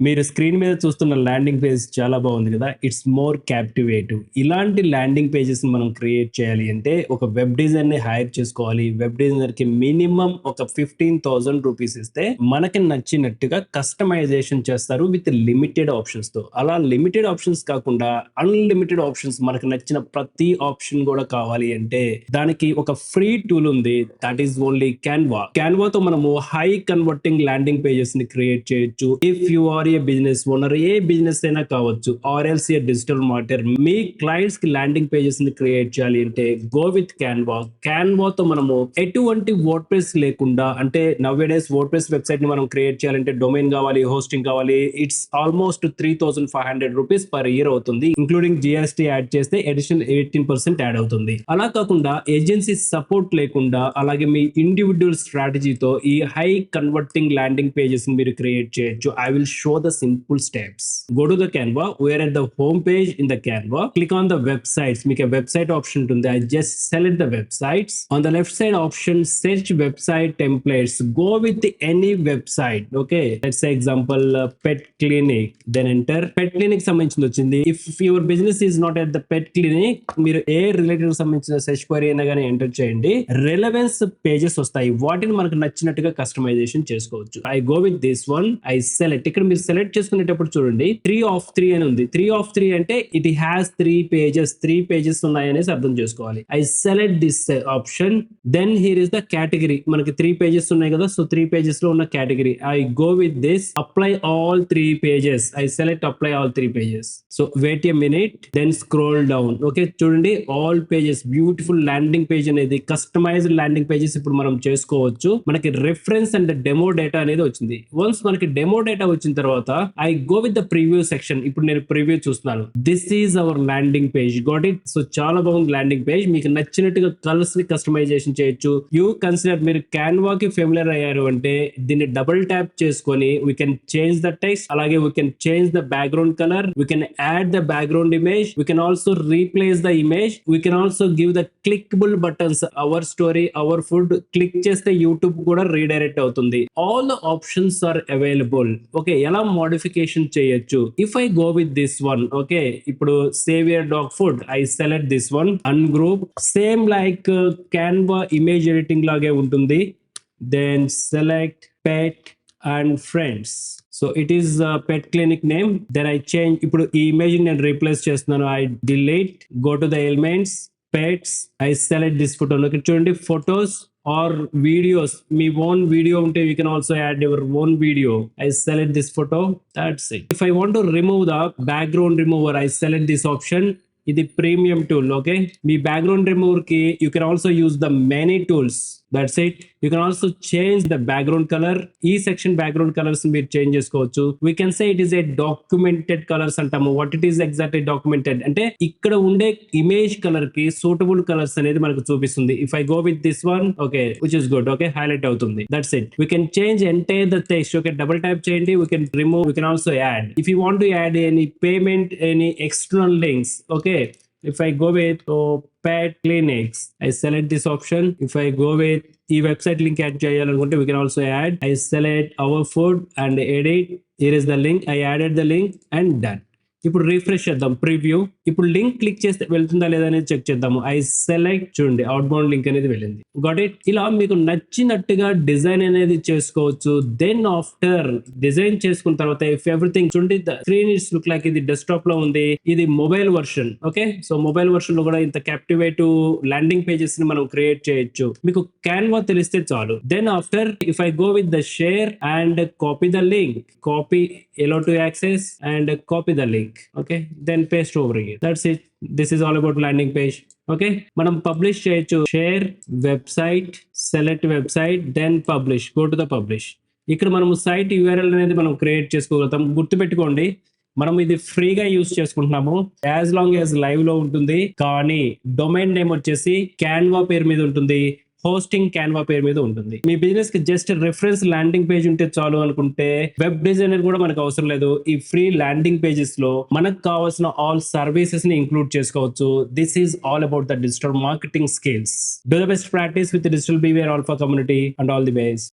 మీరు స్క్రీన్ మీద చూస్తున్న ల్యాండింగ్ పేజ్ చాలా బాగుంది కదా. It's more captivative. ఇలాంటి ల్యాండింగ్ పేజెస్ మనం క్రియేట్ చేయాలి అంటే ఒక వెబ్ డిజైనర్ ని హైర్ చేసుకోవాలి. వెబ్ డిజైనర్ కి మినిమం ఒక 15,000 రూపీస్ ఇస్తే మనకి నచ్చినట్టుగా కస్టమైజేషన్ చేస్తారు విత్ లిమిటెడ్ ఆప్షన్స్ తో. అలా లిమిటెడ్ ఆప్షన్స్ కాకుండా అన్లిమిటెడ్ ఆప్షన్స్, మనకు నచ్చిన ప్రతి ఆప్షన్ కూడా కావాలి అంటే దానికి ఒక ఫ్రీ టూల్ ఉంది. That is only Canva. క్యాన్వాతో మనము హై కన్వర్టింగ్ ల్యాండింగ్ పేజెస్ ని క్రియేట్ చేయొచ్చు. If you are a business owner, a business అయినా కావచ్చు, or else a digital marketer, మీ క్లయింట్స్ కి ల్యాండింగ్ పేజెస్ ని క్రియేట్ చేయాలి అంటే గో విత్ క్యాన్వా. క్యాన్వాతో మనము ఎటువంటి వర్డ్ ప్రెస్ లేకుండా, అంటే నవ్వేడేస్ వర్డ్ ప్రెస్ వెబ్సైట్ ని మనం క్రియేట్ చేయాలంటే డొమైన్ కావాలి, హోస్టింగ్ కావాలి. It's almost 3,500 rupees per year అవుతుంది. ఇంక్లూడింగ్ జిఎస్టీ యాడ్ చేస్తే అడిషనల్ 18% యాడ్ అవుతుంది. అలా కాకుండా ఏజెన్సీ సపోర్ట్ లేకుండా, అలాగే మీ ఇండివిడ్యువల్ స్ట్రాటజీతో ఈ హై కన్వర్టింగ్ ల్యాండింగ్ పేజెస్ ని మీరు క్రియేట్ చేయొచ్చు. I will show the simple steps. Go to the Canva. We are at the home page in the Canva. Click on the websites. Make a website option to I just select the websites. On the left side option, search website templates. Go with any website. Okay. Let's say example pet clinic. Then enter. Pet clinic సంబంధించింది వచ్చింది. If your business is not at the pet clinic, మీరు ఏ related సంబంధించిన search query అయినా కానీ enter చేయండి. Relevance pages వస్తాయి. వాటిని మనకు నచ్చినట్టుగా కస్టమైజేషన్ చేసుకోవచ్చు. I go with this one. I select. ఇక్కడ మీరు సెలెక్ట్ చేసుకునేటప్పుడు చూడండి 3 of 3 అని ఉంది. 3 of 3 అంటే ఇట్ హ్యాస్ 3 పేజెస్ ఉన్నాయి అనేసి అర్థం చేసుకోవాలి. I select this option. Then here is the category. మనకి 3 పేజెస్ ఉన్నాయి కదా, సో 3 పేజెస్ లో ఉన్న category. I go with this apply all 3 pages. I select apply all 3 pages. So wait a minute, then scroll down. Okay, చూడండి all pages. Beautiful landing page అనేది, customised landing pages ఇప్పుడు మనం చేసుకోవచ్చు. మనకి reference and demo data అనేది వచ్చింది. Once మనకి demo data వచ్చిన తర్వాత I go with the preview section. ఇప్పుడు నేను ప్రివ్యూ చూస్తున్నాను. This is our landing page. Got it. So చాలా బాగుంది ల్యాండింగ్ పేజ్. మీకు నచ్చినట్టుగా కలర్స్ ని కస్టమైజేషన్ చేయొచ్చు. యూ కన్సిడర్, మీరు క్యాన్వా కి ఫెమిలియర్ అయ్యారు అంటే దీన్ని డబుల్ ట్యాప్ చేసుకొని we can change the text, అలాగే we can change the background colour, we can add the background image, we can also replace the image, we can also give the clickable buttons. Our story, our food click చేస్తే YouTube కూడా redirect అవుతుంది. All the options are available. Okay, ఎలా modification చేయొచ్చు. If I go with this one, okay, ఇప్పుడు save your dog food. I select this one, ungroup. Same like Canva image editing లాగే ఉంటుంది. Then select pet and friends. So it is pet clinic name. Then I change. ఇప్పుడు ఈ image నేను replace చేస్తున్నాను. I delete. Go to the elements, pets. I select this photo. ఇక్కడ చూడండి, photos or videos. Me own video unte you can also add your own video. I select this photo. That's it. If I want to remove the background remover, I select this option. ఇది premium tool. Okay, మీ background remover కి you can also use the many tools. That's it. You can also change the background colour. ఈ section background colours మీరు change చేసుకోవచ్చు. We can say it is a documented colours అంటాము. What it is exactly documented అంటే ఇక్కడ ఉండే image colour కి suitable colours అనేది మనకు చూపిస్తుంది. If I go with this one, okay, which is good. Okay, highlight అవుతుంది. That's it. We can change entire the text. Okay, double type చేయండి. We can remove. We can also add. If you want to add any payment, any external links. Okay, if I go with pet clinics, I select this option. If I go with ఈ website link add చేయాలనుకుంటే we can also add. I select our food and edit. Here is the link. I added the link and done. ఇప్పుడు refresh చేద్దాం, preview. ఇప్పుడు link click చేస్తే వెళ్తుందా లేదా అనేది check చేద్దాము. I select. చూడండి, అవుట్ బౌండ్ లింక్ అనేది వెళ్ళింది. Got it. ఇలా మీకు నచ్చినట్టుగా డిజైన్ అనేది చేసుకోవచ్చు. దెన్ ఆఫ్టర్ డిజైన్ చేసుకున్న తర్వాత ఇఫ్ ఎవ్రీథింగ్, చూడండి the screen it's look like ఇది డెస్క్టాప్ లో ఉంది. ఇది mobile version. Okay, so mobile version లో కూడా ఇంత క్యాప్టివేటివ్ ల్యాండింగ్ పేజెస్ ని మనం క్రియేట్ చేయొచ్చు. మీకు క్యాన్వా తెలిస్తే చాలు. Then after if I go with the share and copy the link, copy allow to access and copy the link. Okay, then paste over here. That's it. This is all about landing page. Okay, మనం publish చేయొచ్చు. Share website, select website, then publish. Go to the publish. ఇక్కడ మనం site URL అనేది మనం create చేసుకోగలుగుతాం. గుర్తుపెట్టుకోండి, మనం ఇది ఫ్రీగా యూజ్ చేసుకుంటున్నాము. యాజ్ లాంగ్ యాజ్ లైవ్ లో ఉంటుంది. కానీ డొమైన్ నేమ్ వచ్చేసి క్యాన్వా పేరు మీద ఉంటుంది. హోస్టింగ్ క్యాన్వా పేరు మీద ఉంటుంది. మీ బిజినెస్ కి జస్ట్ రిఫరెన్స్ ల్యాండింగ్ పేజ్ ఉంటే చాలు అనుకుంటే వెబ్ డిజైనర్ కూడా మనకు అవసరం లేదు. ఈ ఫ్రీ ల్యాండింగ్ పేజెస్ లో మనకు కావాల్సిన ఆల్ సర్వీసెస్ ని ఇంక్లూడ్ చేసుకోవచ్చు. This is all about the digital marketing skills. Do the best practice with digital BVR Alpha Community and all the best.